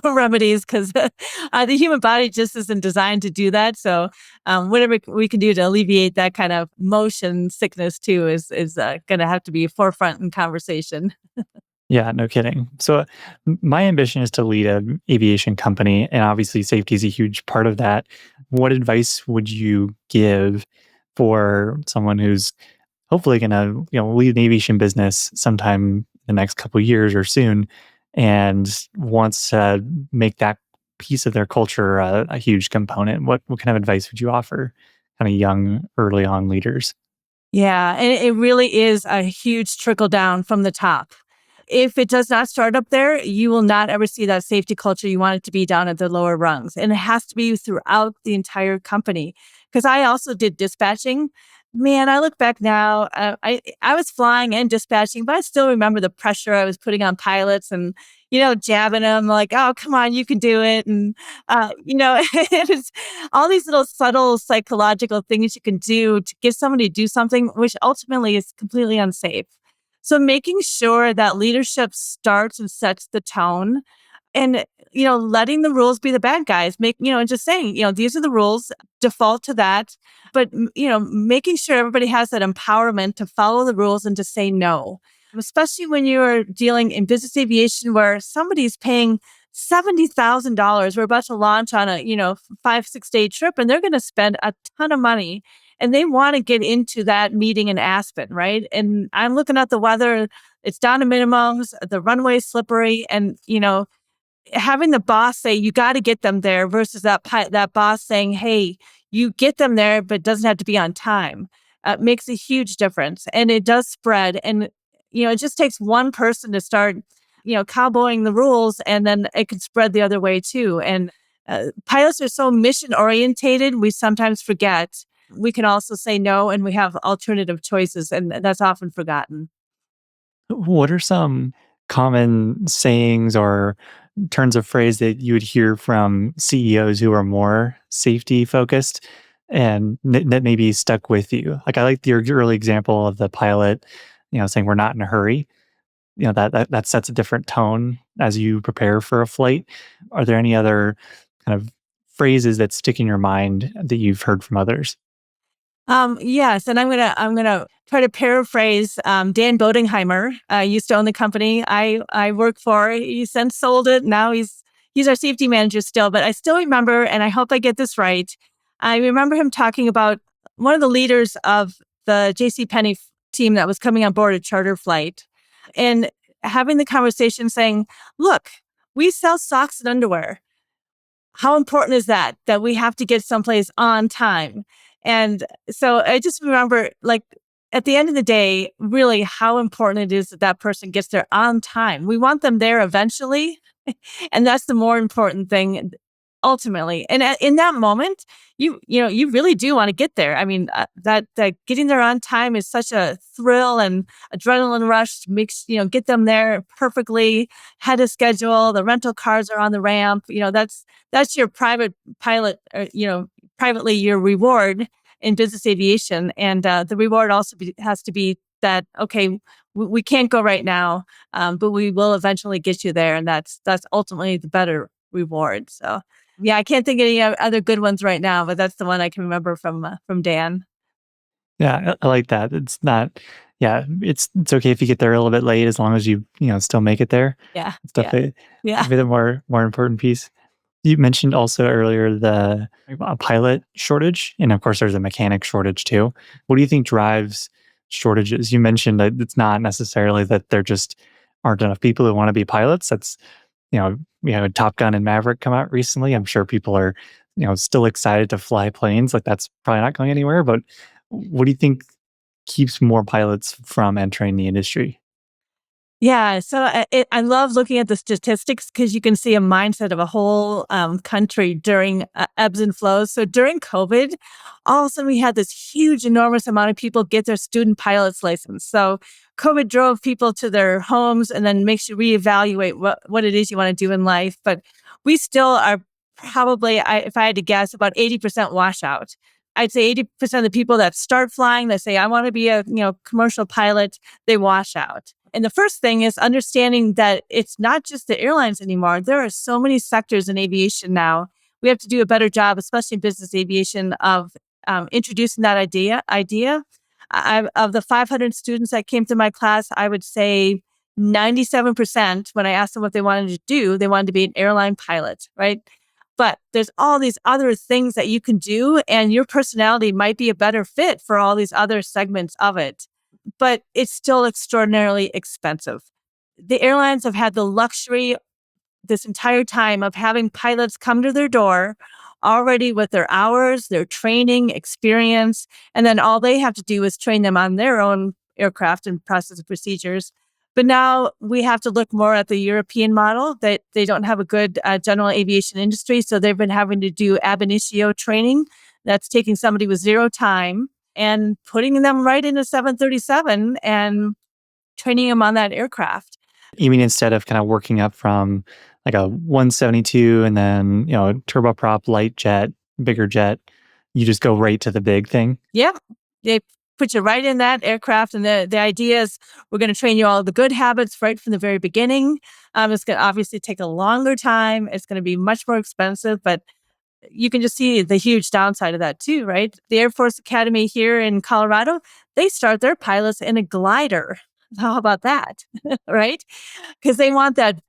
remedies because the human body just isn't designed to do that. So whatever we can do to alleviate that kind of motion sickness too is going to have to be forefront in conversation. Yeah, no kidding. So, my ambition is to lead an aviation company, and obviously, safety is a huge part of that. What advice would you give for someone who's hopefully going to, lead an aviation business sometime in the next couple of years or soon, and wants to make that piece of their culture a huge component? What kind of advice would you offer kind of young, early on leaders? Yeah, and it really is a huge trickle down from the top. If it does not start up there, you will not ever see that safety culture you want it to be down at the lower rungs. And it has to be throughout the entire company. Because I also did dispatching. Man, I look back now, I was flying and dispatching, but I still remember the pressure I was putting on pilots and, jabbing them like, oh, come on, you can do it. And, it's all these little subtle psychological things you can do to get somebody to do something, which ultimately is completely unsafe. So making sure that leadership starts and sets the tone and, letting the rules be the bad guys, and just saying, these are the rules, default to that. But, making sure everybody has that empowerment to follow the rules and to say no, especially when you're dealing in business aviation where somebody's paying $70,000. We're about to launch on a, 5, 6 day trip and they're going to spend a ton of money and they want to get into that meeting in Aspen, right? And I'm looking at the weather. It's down to minimums. The runway's slippery. And, having the boss say, you got to get them there versus that boss saying, hey, you get them there, but it doesn't have to be on time, makes a huge difference. And it does spread. And, it just takes one person to start, cowboying the rules and then it can spread the other way too. And pilots are so mission orientated, we sometimes forget we can also say no and we have alternative choices. And that's often forgotten. What are some common sayings or turns of phrase that you would hear from CEOs who are more safety focused and that maybe stuck with you? Like I like your early example of the pilot, saying we're not in a hurry. That sets a different tone as you prepare for a flight. Are there any other kind of phrases that stick in your mind that you've heard from others? Yes, and I'm gonna try to paraphrase Dan Bodenheimer. Used to own the company I work for. He since sold it. Now he's our safety manager still. But I still remember, and I hope I get this right. I remember him talking about one of the leaders of the J.C. Penney team that was coming on board a charter flight, and having the conversation saying, "Look, we sell socks and underwear. How important is that we have to get someplace on time?" And so I just remember, like, at the end of the day, really how important it is that that person gets there on time. We want them there eventually, and that's the more important thing ultimately. And in that moment, you really do want to get there. I mean, that getting there on time is such a thrill and adrenaline rush. Makes get them there perfectly ahead of schedule. The rental cars are on the ramp. That's your private pilot. Privately your reward in business aviation, and the reward also has to be that okay. We can't go right now, but we will eventually get you there, and that's ultimately the better reward. So, yeah, I can't think of any other good ones right now, but that's the one I can remember from Dan. Yeah, I like that. It's not yeah, it's okay if you get there a little bit late as long as you still make it there. Yeah, It's yeah, definitely yeah. definitely the more important piece. You mentioned also earlier the pilot shortage, and of course, there's a mechanic shortage too. What do you think drives shortages? You mentioned that it's not necessarily that there just aren't enough people who want to be pilots. That's we had Top Gun and Maverick come out recently. I'm sure people are still excited to fly planes. Like that's probably not going anywhere. But what do you think keeps more pilots from entering the industry? Yeah, so I love looking at the statistics because you can see a mindset of a whole country during ebbs and flows. So during COVID, all of a sudden we had this huge, enormous amount of people get their student pilot's license. So COVID drove people to their homes and then makes you reevaluate what it is you want to do in life. But we still are probably, if I had to guess, about 80% washout. I'd say 80% of the people that start flying, that say, I want to be a commercial pilot, they wash out. And the first thing is understanding that it's not just the airlines anymore. There are so many sectors in aviation now. We have to do a better job, especially in business aviation, of introducing that idea. Of the 500 students that came to my class, I would say 97%, when I asked them what they wanted to do, they wanted to be an airline pilot, right? But there's all these other things that you can do, and your personality might be a better fit for all these other segments of it. But it's still extraordinarily expensive. The airlines have had the luxury this entire time of having pilots come to their door already with their hours, their training, experience, and then all they have to do is train them on their own aircraft and process and procedures. But now we have to look more at the European model that they don't have a good general aviation industry. So they've been having to do ab initio training. That's taking somebody with zero time and putting them right into 737 and training them on that aircraft. You mean instead of kind of working up from like a 172 and then, turboprop, light jet, bigger jet, you just go right to the big thing? Yep. They put you right in that aircraft. And the idea is we're going to train you all the good habits right from the very beginning. It's going to obviously take a longer time. It's going to be much more expensive, but you can just see the huge downside of that too, right? The Air Force Academy here in Colorado, they start their pilots in a glider. How about that? Right? Because they want that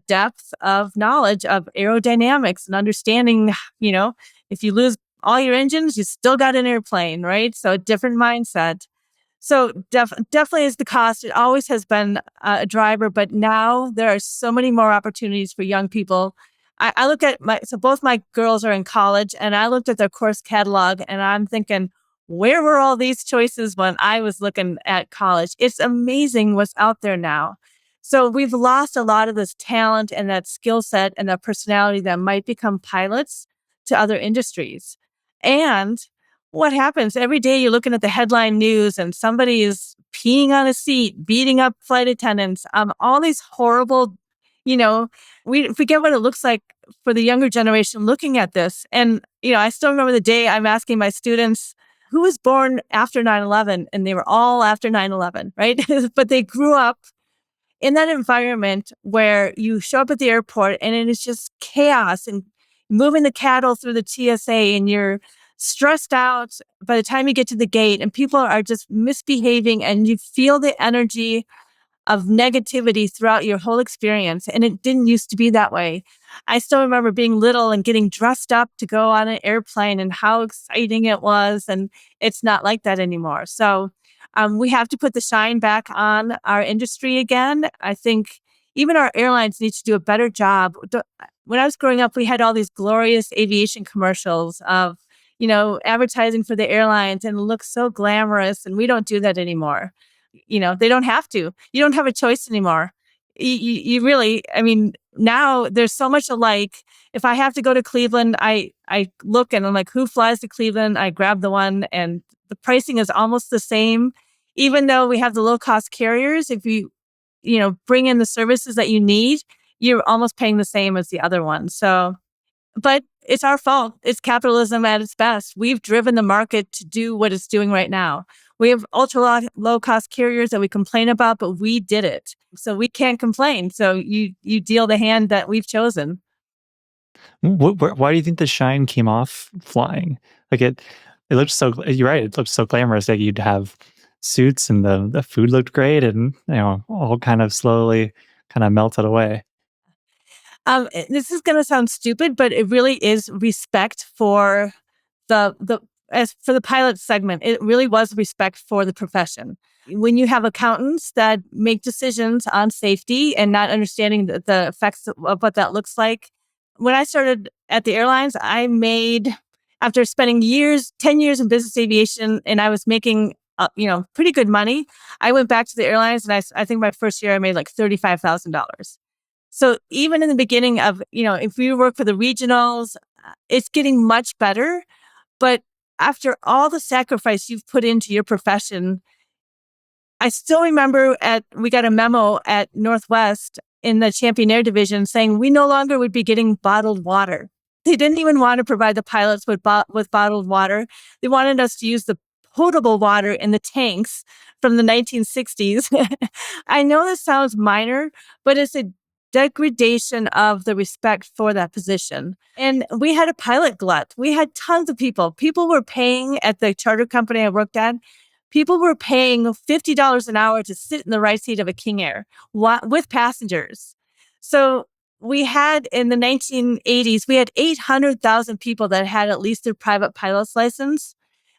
depth of knowledge of aerodynamics and understanding, if you lose all your engines, you still got an airplane, right? So a different mindset. So definitely is the cost. It always has been a driver, but now there are so many more opportunities for young people. I look at both my girls are in college, and I looked at their course catalog and I'm thinking, where were all these choices when I was looking at college? It's amazing what's out there now. So we've lost a lot of this talent and that skill set and that personality that might become pilots to other industries. And what happens every day? You're looking at the headline news and somebody is peeing on a seat, beating up flight attendants, all these horrible, we forget what it looks like for the younger generation looking at this. And, I still remember the day I'm asking my students, who was born after 9/11? And they were all after 9/11, right? But they grew up in that environment where you show up at the airport and it is just chaos and moving the cattle through the TSA and you're stressed out by the time you get to the gate and people are just misbehaving and you feel the energy of negativity throughout your whole experience. And it didn't used to be that way. I still remember being little and getting dressed up to go on an airplane and how exciting it was. And it's not like that anymore. So we have to put the shine back on our industry again. I think even our airlines need to do a better job. When I was growing up, we had all these glorious aviation commercials of, advertising for the airlines and it looks so glamorous. And we don't do that anymore. They don't have to. You don't have a choice anymore. You really, now there's so much alike. If I have to go to Cleveland, I look and I'm like, who flies to Cleveland? I grab the one and the pricing is almost the same. Even though we have the low cost carriers, if you bring in the services that you need, you're almost paying the same as the other one. So, but it's our fault. It's capitalism at its best. We've driven the market to do what it's doing right now. We have ultra low cost carriers that we complain about, but we did it. So we can't complain. So you deal the hand that we've chosen. Why do you think the shine came off flying? Like it looked so, you're right, it looked so glamorous. Like you'd have suits and the food looked great and, all kind of slowly kind of melted away. This is going to sound stupid, but it really is respect for as for the pilot segment. It really was respect for the profession. When you have accountants that make decisions on safety and not understanding the effects of what that looks like. When I started at the airlines, I made, after spending 10 years in business aviation, and I was making, pretty good money. I went back to the airlines and I think my first year I made like $35,000. So even in the beginning of, if you work for the regionals, it's getting much better. But after all the sacrifice you've put into your profession, I still remember we got a memo at Northwest in the Champion Air Division saying we no longer would be getting bottled water. They didn't even want to provide the pilots with bottled water. They wanted us to use the potable water in the tanks from the 1960s. I know this sounds minor, but it's a degradation of the respect for that position. And we had a pilot glut. We had tons of people. People were paying at the charter company I worked at People were paying $50 an hour to sit in the right seat of a King Air with passengers. So we had in the 1980s, we had 800,000 people that had at least their private pilot's license.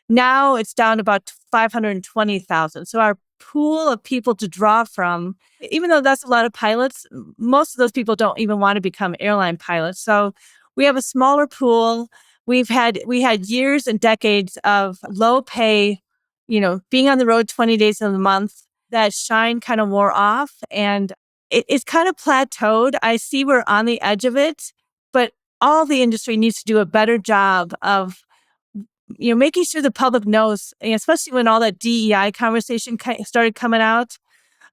Now it's down to about 520,000. So our pool of people to draw from, even though that's a lot of pilots, most of those people don't even want to become airline pilots. So we have a smaller pool. We had years and decades of low pay, being on the road 20 days of the month. That shine kind of wore off, and it's kind of plateaued. I see we're on the edge of it, but all the industry needs to do a better job of making sure the public knows, especially when all that DEI conversation started coming out.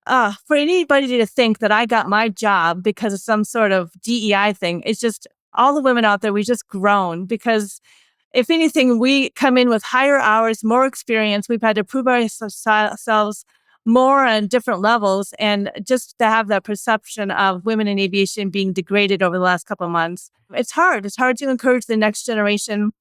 For anybody to think that I got my job because of some sort of DEI thing, it's just all the women out there, we just groan because if anything, we come in with higher hours, more experience. We've had to prove ourselves more on different levels. And just to have that perception of women in aviation being degraded over the last couple of months, it's hard. It's hard to encourage the next generation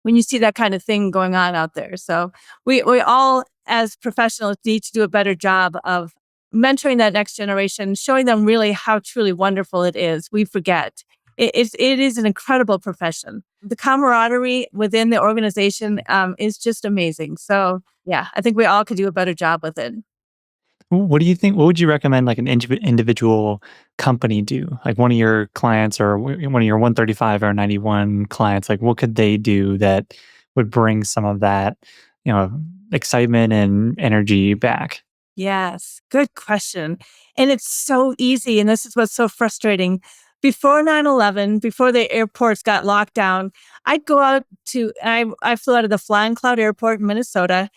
when you see that kind of thing going on out there. So we all as professionals need to do a better job of mentoring that next generation, showing them really how truly wonderful it is. We forget. It is an incredible profession. The camaraderie within the organization is just amazing. So yeah, I think we all could do a better job with it. What do you think? What would you recommend like an individual company do? Like one of your clients or one of your 135 or 91 clients, like what could they do that would bring some of that, you know, excitement and energy back? Yes, good question. And it's so easy. And this is what's so frustrating. Before 9/11, before the airports got locked down, I'd go out I flew out of the Flying Cloud Airport in Minnesota.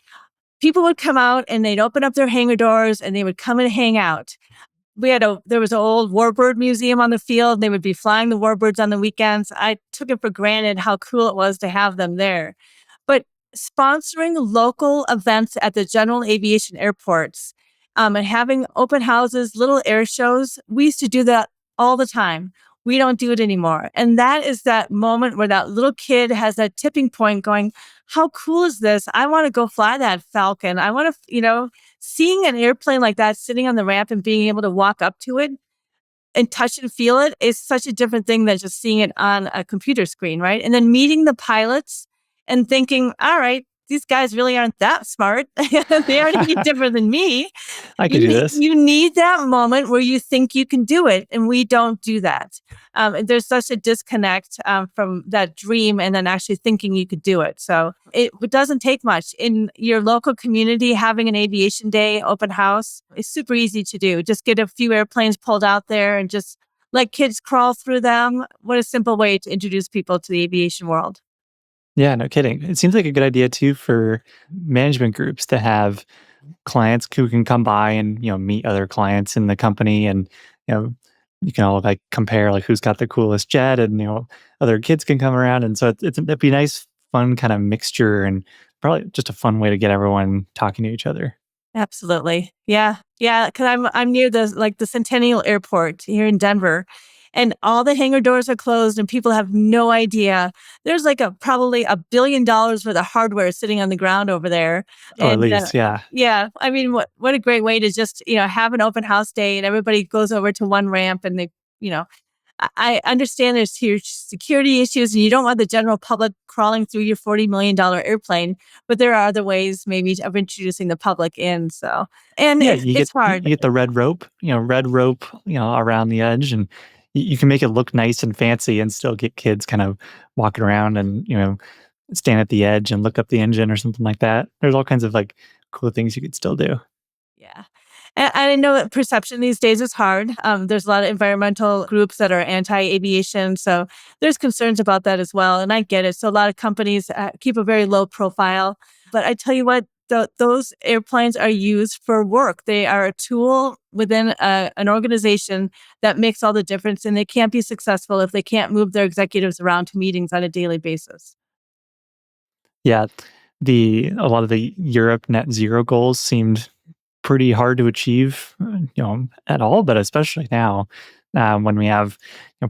People would come out and they'd open up their hangar doors and they would come and hang out. There was an old warbird museum on the field. They would be flying the warbirds on the weekends. I took it for granted how cool it was to have them there. But sponsoring local events at the general aviation airports, and having open houses, little air shows, we used to do that all the time. We don't do it anymore. And that is that moment where that little kid has that tipping point going, how cool is this? I want to go fly that Falcon. I want to, seeing an airplane like that sitting on the ramp and being able to walk up to it and touch and feel it is such a different thing than just seeing it on a computer screen, right? And then meeting the pilots and thinking, all right, these guys really aren't that smart. They aren't any different than me. I could do this. You need that moment where you think you can do it, and we don't do that. And there's such a disconnect from that dream and then actually thinking you could do it. So it doesn't take much. In your local community, having an aviation day open house is super easy to do. Just get a few airplanes pulled out there and just let kids crawl through them. What a simple way to introduce people to the aviation world. Yeah, no kidding. It seems like a good idea too for management groups to have clients who can come by and, meet other clients in the company and, you know, you can all like compare like who's got the coolest jet and, other kids can come around. And so it'd be a nice, fun kind of mixture and probably just a fun way to get everyone talking to each other. Absolutely. Yeah. Yeah. Cause I'm near the Centennial Airport here in Denver and all the hangar doors are closed and people have no idea. There's like probably $1 billion worth of hardware sitting on the ground over there. Oh, at And least, yeah. yeah, I mean, what a great way to just, have an open house day and everybody goes over to one ramp and they, you know, I understand there's huge security issues and you don't want the general public crawling through your $40 million airplane, but there are other ways maybe of introducing the public in. So, and Yeah, it's you hard. get the red rope, around the edge, and you can make it look nice and fancy, and still get kids kind of walking around and stand at the edge and look up the engine or something like that. There's all kinds of like cool things you could still do. Yeah. And I know that perception these days is hard. There's a lot of environmental groups that are anti-aviation. So there's concerns about that as well. And I get it. So a lot of companies keep a very low profile. But I tell you what, those airplanes are used for work. They are a tool within an organization that makes all the difference. And they can't be successful if they can't move their executives around to meetings on a daily basis. Yeah, a lot of the Europe net zero goals seemed pretty hard to achieve, at all, but especially now, when we have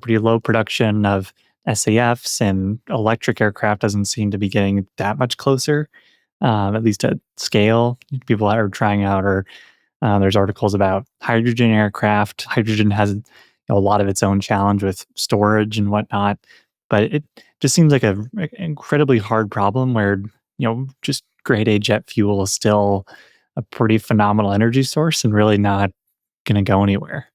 pretty low production of SAFs and electric aircraft doesn't seem to be getting that much closer. at least at scale. People are trying out, or there's articles about hydrogen aircraft. Hydrogen has a lot of its own challenge with storage and whatnot, but it just seems like a incredibly hard problem where just grade A jet fuel is still a pretty phenomenal energy source and really not going to go anywhere.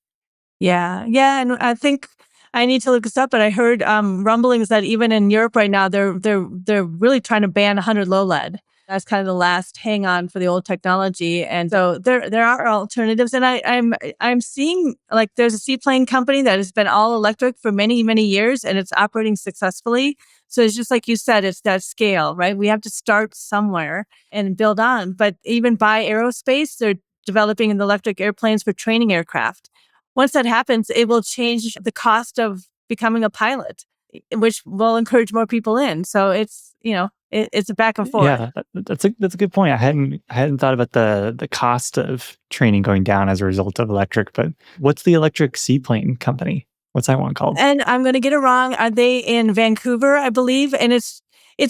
Yeah, yeah, and I think I need to look this up, but I heard rumblings that even in Europe right now, they're really trying to ban 100 low lead. That's kind of the last hang on for the old technology, and so there are alternatives. And I'm seeing like there's a seaplane company that has been all electric for many years, and it's operating successfully. So it's just like you said, it's that scale, right? We have to start somewhere and build on. But even by aerospace, they're developing the electric airplanes for training aircraft. Once that happens, it will change the cost of becoming a pilot, which will encourage more people in. So it's a back and forth. Yeah, that's a good point. I hadn't thought about the cost of training going down as a result of electric. But what's the electric seaplane company? What's that one called? And I'm going to get it wrong. Are they in Vancouver, I believe? And it's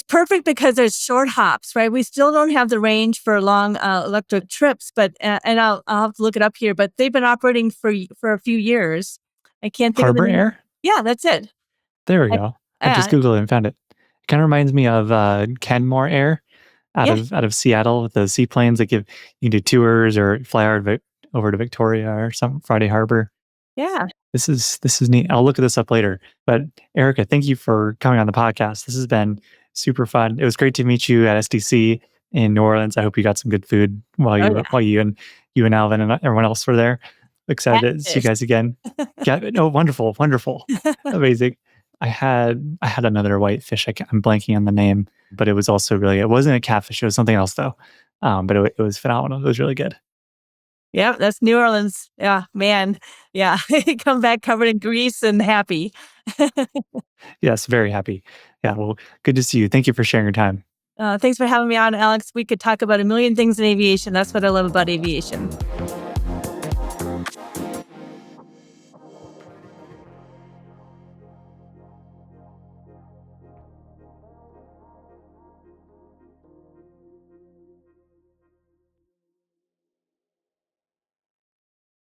perfect because there's short hops, right? We still don't have the range for long electric trips, but and I'll have to look it up here. But they've been operating for a few years. I can't think of the Harbor name. Air? Yeah, that's it. There we I, go. I just uh, Googled it and found it. It kind of reminds me of Kenmore Air yeah, out of Seattle with the seaplanes that you can do tours or fly over to Victoria or some Friday Harbor. yeah. This is neat. I'll look this up later. But Erika, thank you for coming on the podcast. This has been super fun. It was great to meet you at SDC in New Orleans. I hope you got some good food Oh yeah, while you and Alvin and everyone else were there. Excited to see you catfish. guys again. Yeah, oh, wonderful, wonderful, amazing. I had another whitefish. I'm blanking on the name, but it was also really. It wasn't a catfish. It was something else though. But it was phenomenal. It was really good. Yep, that's New Orleans. Yeah, man. Yeah, come back covered in grease and happy. Yes, very happy. Yeah, well, good to see you. Thank you for sharing your time. Thanks for having me on, Alex. We could talk about a million things in aviation. That's what I love about aviation.